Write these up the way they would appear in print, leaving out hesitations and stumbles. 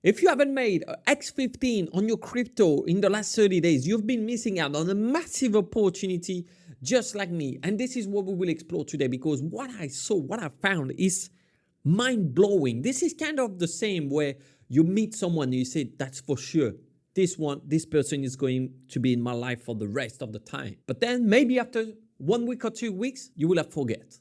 If you haven't made X15 on your crypto in the last 30 days, you've been missing out on a massive opportunity just like me. And this is what we will explore today, because what I saw, what I found is mind-blowing. This is kind of the same where you meet someone and you say, that's for sure. This person is going to be in my life for the rest of the time. But then maybe after 1 week or 2 weeks, you will have forget.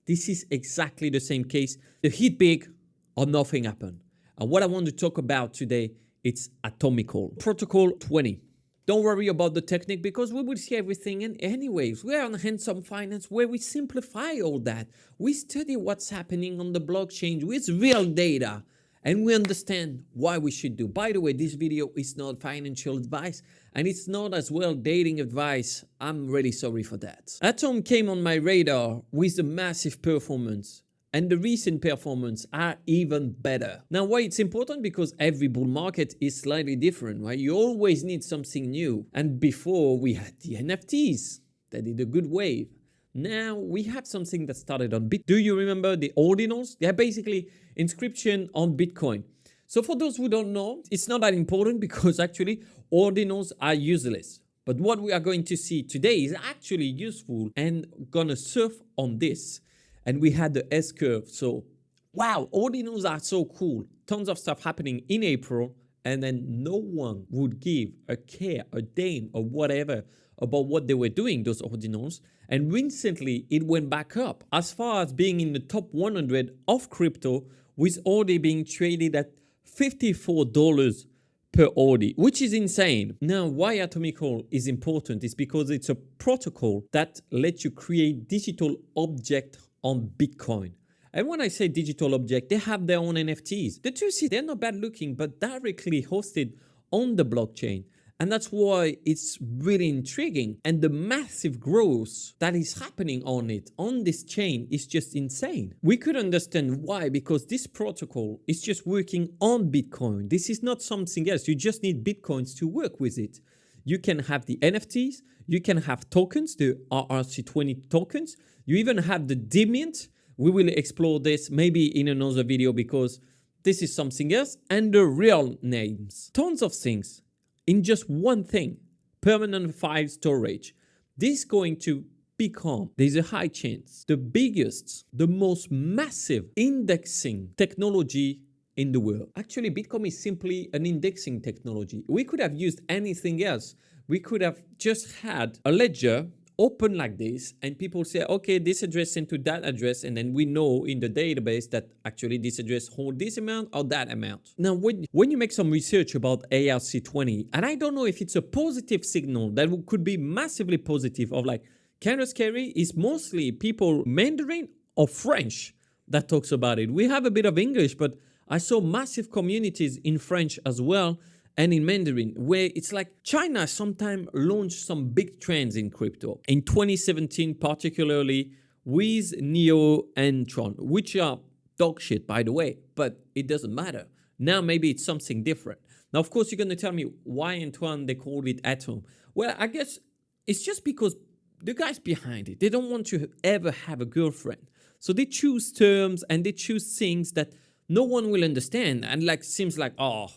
This is exactly the same case. You hit big or nothing happened. And what I want to talk about today, it's Atomical. Protocol 20. Don't worry about the technique because we will see everything. And anyways, we are on Handsome Finance where we simplify all that. We study what's happening on the blockchain with real data. And we understand why we should do. By the way, this video is not financial advice and it's not as well dating advice. I'm really sorry for that. Atom came on my radar with a massive performance. And the recent performance are even better. Now, why it's important? Because every bull market is slightly different, right? You always need something new. And before we had the NFTs that did a good wave. Now we have something that started on Bitcoin. Do you remember the ordinals? They're basically inscription on Bitcoin. So for those who don't know, it's not that important because actually ordinals are useless. But what we are going to see today is actually useful and gonna surf on this. And we had the S-curve. So, wow, ordinals are so cool. Tons of stuff happening in April. And then no one would give a care, a damn, or whatever about what they were doing, those ordinals. And recently, it went back up. As far as being in the top 100 of crypto, with ORDI being traded at $54 per ORDI, which is insane. Now, why Atomical is important is because it's a protocol that lets you create digital object on Bitcoin. And when I say digital object, they have their own NFTs. The two they're not bad looking, but directly hosted on the blockchain. And that's why it's really intriguing. And the massive growth that is happening on it, on this chain, is just insane. We could understand why, because this protocol is just working on Bitcoin. This is not something else. You just need Bitcoins to work with it. You can have the NFTs, you can have tokens, the RRC20 tokens. You even have the Demiant. We will explore this maybe in another video because this is something else. And the real names. Tons of things in just one thing. Permanent file storage. This is going to become, there's a high chance, the biggest, the most massive indexing technology in the world. Actually, Bitcoin is simply an indexing technology. We could have used anything else. We could have just had a ledger open like this and people say, okay, this address sent to that address. And then we know in the database that actually this address holds this amount or that amount. Now, when you make some research about ARC20, and I don't know if it's a positive signal that could be massively positive of like, kind of scary, is mostly people Mandarin or French that talks about it. We have a bit of English, but I saw massive communities in French as well and in Mandarin, where it's like China sometimes launched some big trends in crypto. In 2017, particularly with Neo and Tron, which are dog shit, by the way, but it doesn't matter. Now maybe it's something different. Now, of course, you're going to tell me why, Antoine, they called it Atom. Well, I guess it's just because the guys behind it, they don't want to ever have a girlfriend. So they choose terms and they choose things that no one will understand. And like, seems like, oh,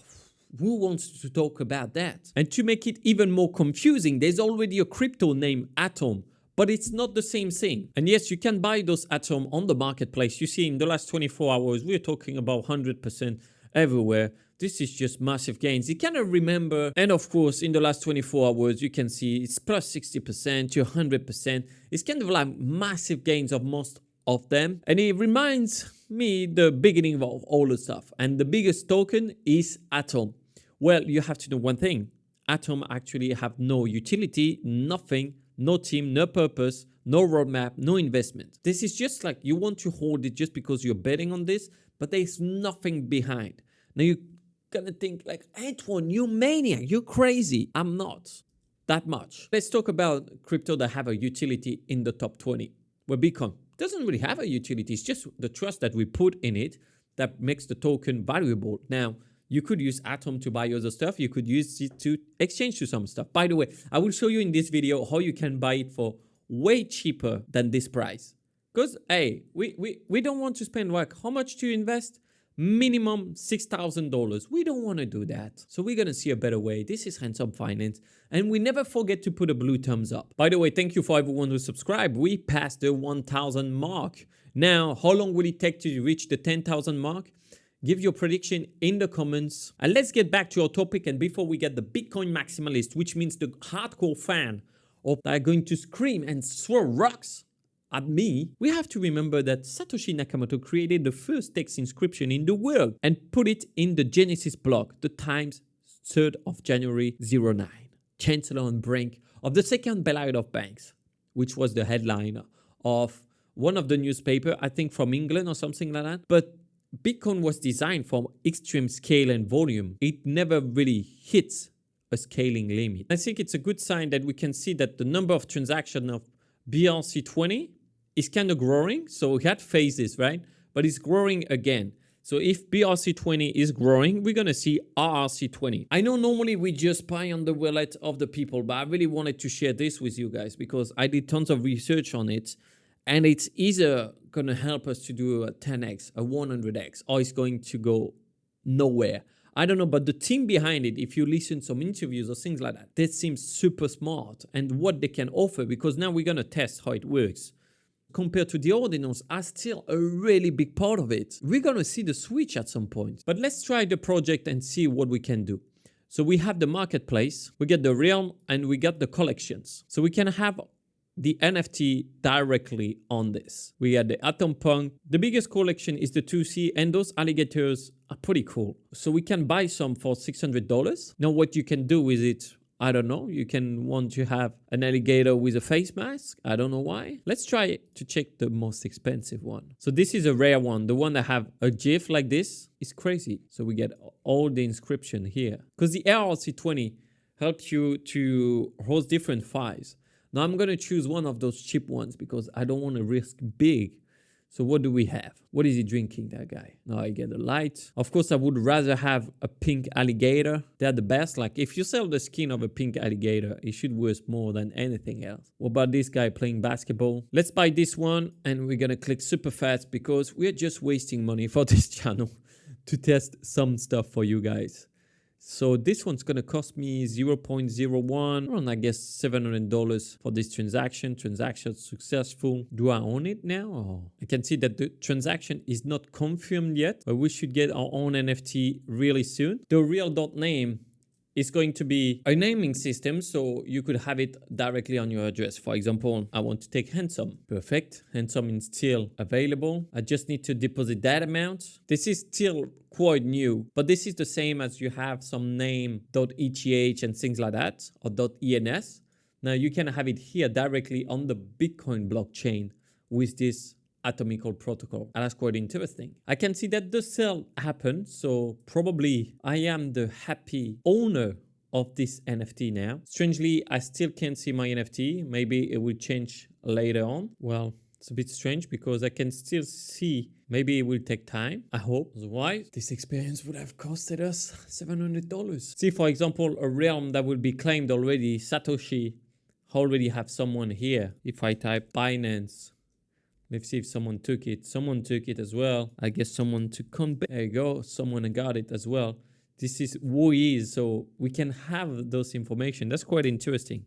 who wants to talk about that? And to make it even more confusing, there's already a crypto named Atom, but it's not the same thing. And yes, you can buy those Atom on the marketplace. You see in the last 24 hours, we're talking about 100% everywhere. This is just massive gains. You cannot remember. And of course, in the last 24 hours, you can see it's plus 60% to 100%. It's kind of like massive gains of most of them. And it reminds me the beginning of all the stuff. And the biggest token is Atom. Well, you have to know one thing. Atom actually have no utility, nothing, no team, no purpose, no roadmap, no investment. This is just like you want to hold it just because you're betting on this, but there's nothing behind. Now you're gonna think like, Antoine, you maniac, you're crazy. I'm not that much. Let's talk about crypto that have a utility in the top 20, where Bitcoin doesn't really have a utility. It's just the trust that we put in it that makes the token valuable. Now, you could use Atom to buy other stuff. You could use it to exchange to some stuff. By the way, I will show you in this video how you can buy it for way cheaper than this price. Because, hey, we don't want to spend like how much to invest? minimum $6,000. We don't want to do that. So we're going to see a better way. This is Handsome Finance. And we never forget to put a blue thumbs up. By the way, thank you for everyone who subscribed. We passed the 1,000 mark. Now, how long will it take to reach the 10,000 mark? Give your prediction in the comments. And let's get back to our topic. And before we get the Bitcoin maximalist, which means the hardcore fan of that are going to scream and throw rocks at me, we have to remember that Satoshi Nakamoto created the first text inscription in the world and put it in the Genesis block, the times 3rd of January 09. Chancellor on brink of the second bailout of banks, which was the headline of one of the newspaper, I think from England or something like that. But Bitcoin was designed for extreme scale and volume. It never really hits a scaling limit. I think it's a good sign that we can see that the number of transactions of BRC20 is kind of growing. So we had phases, right? But it's growing again. So if BRC20 is growing, we're going to see RRC20. I know normally we just buy on the wallet of the people, but I really wanted to share this with you guys because I did tons of research on it. And it's either going to help us to do a 10x, a 100x, or it's going to go nowhere. I don't know, but the team behind it, if you listen to some interviews or things like that, that seems super smart and what they can offer, because now we're going to test how it works. Compared to the ordinals are still a really big part of it. We're going to see the switch at some point. But let's try the project and see what we can do. So we have the marketplace, we get the realm, and we got the collections. So we can have the NFT directly on this. We got the Atom Punk. The biggest collection is the 2C, and those alligators are pretty cool. So we can buy some for $600. Now what you can do with it, I don't know. You can want to have an alligator with a face mask. I don't know why. Let's try to check the most expensive one. So this is a rare one. The one that have a GIF like this is crazy. So we get all the inscription here. Because the RRC20 helps you to host different files. Now I'm going to choose one of those cheap ones because I don't want to risk big. So what do we have? What is he drinking, that guy? Now I get a light. Of course, I would rather have a pink alligator. They're the best. Like if you sell the skin of a pink alligator, it should worth more than anything else. What about this guy playing basketball? Let's buy this one and we're going to click super fast because we're just wasting money for this channel to test some stuff for you guys. So this one's going to cost me 0.01, around I guess $700 for this transaction. Transaction successful. Do I own it now? Oh, I can see that the transaction is not confirmed yet, but we should get our own NFT really soon. The real.name is going to be a naming system, so you could have it directly on your address. For example, I want to take Handsome. Perfect. Handsome is still available. I just need to deposit that amount. This is still quite new, but this is the same as you have some name.eth and things like that, or .ens. Now you can have it here directly on the Bitcoin blockchain with this Atomical protocol. And that's quite interesting. I can see that the sale happened, so probably I am the happy owner of this NFT now. Strangely, I still can't see my NFT. Maybe it will change later on. Well, it's a bit strange because I can still see. Maybe it will take time. I hope. Otherwise, this experience would have costed us $700. See, for example, a realm that will be claimed already. Satoshi already have someone here. If I type Binance, let's see if someone took it. Someone took it as well. I guess someone took it. There you go. Someone got it as well. This is who he is. So we can have those information. That's quite interesting.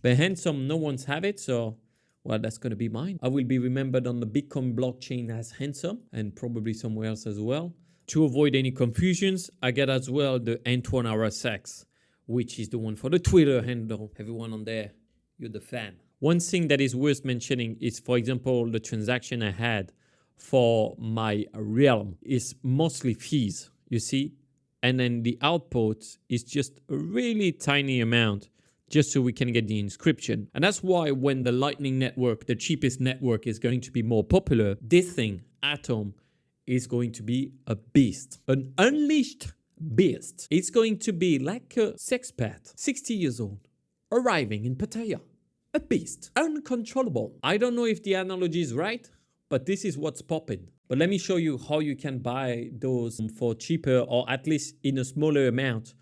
But Handsome, no one's have it. So, well, that's going to be mine. I will be remembered on the Bitcoin blockchain as Handsome and probably somewhere else as well. To avoid any confusions, I get as well the Antoine RSX, which is the one for the Twitter handle. Everyone on there, you're the fan. One thing that is worth mentioning is, for example, the transaction I had for my realm is mostly fees, you see? And then the output is just a really tiny amount just so we can get the inscription. And that's why when the Lightning Network, the cheapest network, is going to be more popular, this thing, Atom, is going to be a beast. An unleashed beast. It's going to be like a sexpat, 60 years old, arriving in Pattaya. A beast, uncontrollable. I don't know if the analogy is right, but this is what's popping. But let me show you how you can buy those for cheaper or at least in a smaller amount.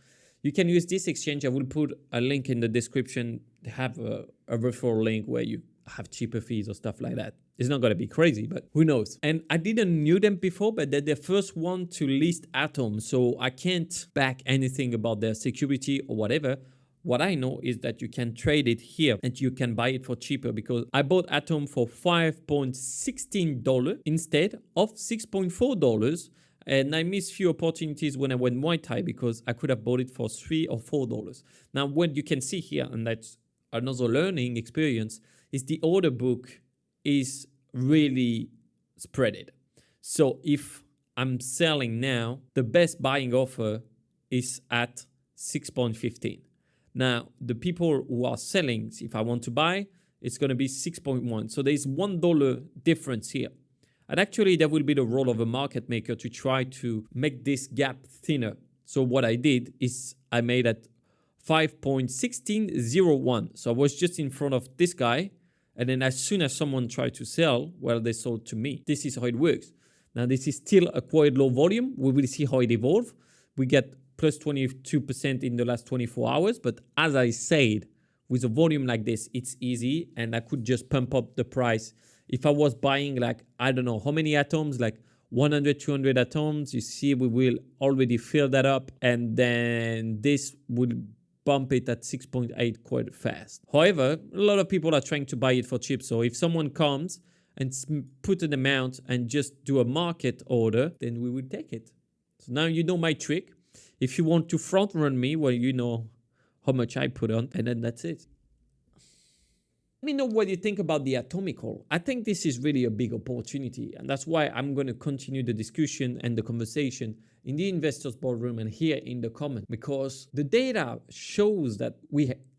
You can use this exchange. I will put a link in the description. They have a referral link where you have cheaper fees or stuff like that. It's not going to be crazy, but who knows? And I didn't knew them before, but they're the first one to list Atom. So I can't back anything about their security or whatever. What I know is that you can trade it here and you can buy it for cheaper, because I bought Atom for $5.16 instead of $6.4. And I missed few opportunities when I went Muay Thai because I could have bought it for $3 or $4. Now, what you can see here, and that's another learning experience, is the order book is really spreaded. So if I'm selling now, the best buying offer is at 6.15. Now, the people who are selling, if I want to buy, it's going to be 6.1. So there's $1 difference here. And actually, that will be the role of a market maker to try to make this gap thinner. So what I did is I made at 5.1601. So I was just in front of this guy. And then as soon as someone tried to sell, well, they sold to me. This is how it works. Now, this is still a quite low volume. We will see how it evolves. We get plus 22% in the last 24 hours. But as I said, with a volume like this, it's easy. And I could just pump up the price. If I was buying like, I don't know how many atoms, like 100, 200 atoms, you see we will already fill that up. And then this will bump it at 6.8 quite fast. However, a lot of people are trying to buy it for cheap. So if someone comes and put an amount and just do a market order, then we will take it. So now you know my trick. If you want to front run me, well, you know how much I put on, and then that's it. Let me know what you think about the Atomical. I think this is really a big opportunity, and that's why I'm going to continue the discussion and the conversation in the investors boardroom and here in the comment, because the data shows that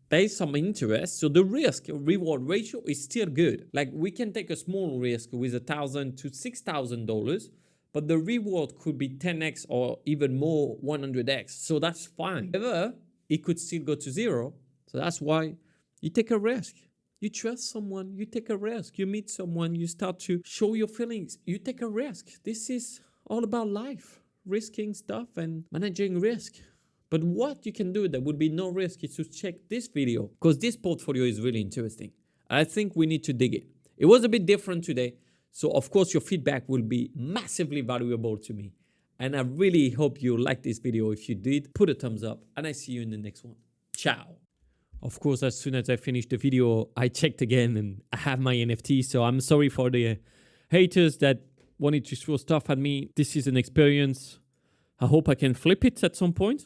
there is some interest. So the risk reward ratio is still good. Like we can take a small risk with $1,000 to $6,000, but the reward could be 10x or even more, 100x. So that's fine. However, it could still go to zero. So that's why you take a risk. You trust someone, you take a risk. You meet someone, you start to show your feelings. You take a risk. This is all about life, risking stuff and managing risk. But what you can do that would be no risk is to check this video, because this portfolio is really interesting. I think we need to dig it. It was a bit different today. So of course your feedback will be massively valuable to me. And I really hope you liked this video. If you did, put a thumbs up and I see you in the next one. Ciao. Of course, as soon as I finished the video, I checked again and I have my NFT. So I'm sorry for the haters that wanted to throw stuff at me. This is an experience. I hope I can flip it at some point.